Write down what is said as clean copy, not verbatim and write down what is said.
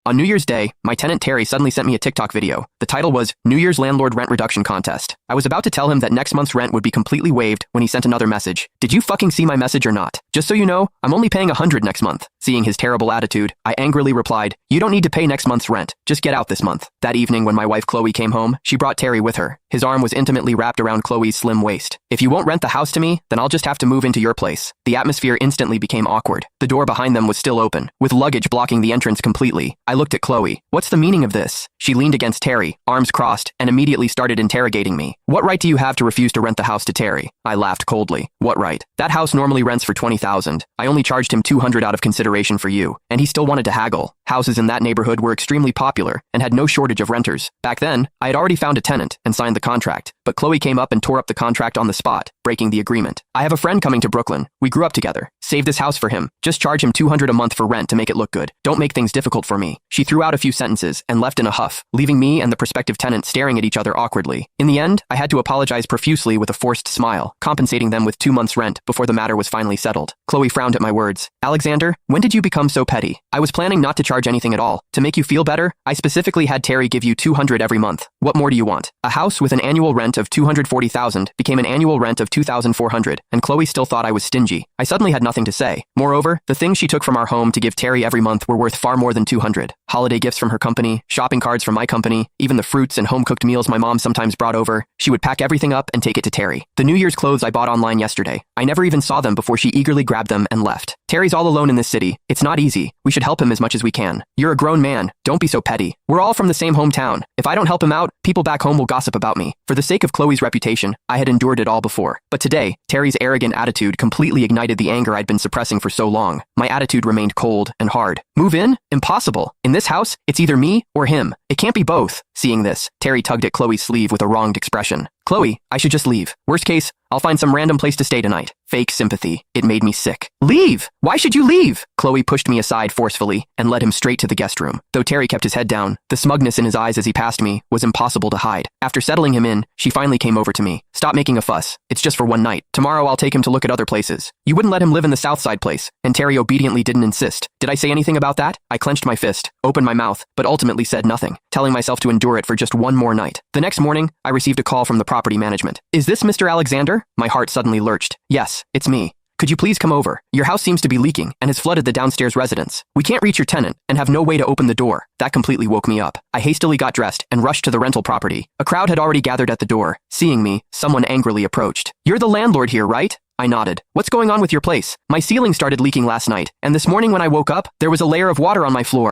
On New Year's Day, my tenant Terry suddenly sent me a TikTok video. The title was New Year's Landlord Rent Reduction Contest. I was about to tell him that next month's rent would be completely waived when he sent another message. Did you fucking see my message or not? Just so you know, I'm only paying $100 next month. Seeing his terrible attitude, I angrily replied, "You don't need to pay next month's rent. Just get out this month." That evening when my wife Chloe came home, she brought Terry with her. His arm was intimately wrapped around Chloe's slim waist. "If you won't rent the house to me, then I'll just have to move into your place." The atmosphere instantly became awkward. The door behind them was still open, with luggage blocking the entrance completely. I looked at Chloe. "What's the meaning of this?" She leaned against Terry, arms crossed, and immediately started interrogating me. "What right do you have to refuse to rent the house to Terry?" I laughed coldly. "What right? That house normally rents for $20,000. I only charged him $200 out of consideration for you, and he still wanted to haggle." Houses in that neighborhood were extremely popular and had no shortage of renters. Back then, I had already found a tenant and signed the contract, but Chloe came up and tore up the contract on the spot, breaking the agreement. "I have a friend coming to Brooklyn. We grew up together. Save this house for him. Just charge him $200 a month for rent to make it look good. Don't make things difficult for me." She threw out a few sentences and left in a huff, leaving me and the prospective tenant staring at each other awkwardly. In the end, I had to apologize profusely with a forced smile, compensating them with 2 months' rent before the matter was finally settled. Chloe frowned at my words. "Alexander, when did you become so petty? I was planning not to charge anything at all. To make you feel better, I specifically had Terry give you $200 every month. What more do you want?" A house with an annual rent of $240,000 became an annual rent of $2,400, and Chloe still thought I was stingy. I suddenly had nothing to say. Moreover, the things she took from our home to give Terry every month were worth far more than $200. Holiday gifts from her company, shopping cards from my company, even the fruits and home-cooked meals my mom sometimes brought over. She would pack everything up and take it to Terry. The New Year's clothes I bought online yesterday. I never even saw them before she eagerly grabbed them and left. "Terry's all alone in this city. It's not easy. We should help him as much as we can. You're a grown man. Don't be so petty. We're all from the same hometown. If I don't help him out, people back home will gossip about me." For the sake of Chloe's reputation, I had endured it all before. But today, Terry's arrogant attitude completely ignited the anger I'd been suppressing for so long. My attitude remained cold and hard. "Move in? Impossible. In this house, it's either me or him. It can't be both." Seeing this, Terry tugged at Chloe's sleeve with a wronged expression. "Chloe, I should just leave. Worst case, I'll find some random place to stay tonight." Fake sympathy. It made me sick. "Leave! Why should you leave?" Chloe pushed me aside forcefully and led him straight to the guest room. Though Terry kept his head down, the smugness in his eyes as he passed me was impossible to hide. After settling him in, she finally came over to me. "Stop making a fuss. It's just for one night. Tomorrow I'll take him to look at other places. You wouldn't let him live in the Southside place." And Terry obediently didn't insist. Did I say anything about that? I clenched my fist, opened my mouth, but ultimately said nothing, telling myself to endure it for just one more night. The next morning, I received a call from the property management. "Is this Mr. Alexander?" My heart suddenly lurched. "Yes, it's me. Could you please come over? Your house seems to be leaking and has flooded the downstairs residence. We can't reach your tenant and have no way to open the door." That completely woke me up. I hastily got dressed and rushed to the rental property. A crowd had already gathered at the door. Seeing me, someone angrily approached. "You're the landlord here, right?" I nodded. "What's going on with your place? My ceiling started leaking last night, and this morning when I woke up, there was a layer of water on my floor."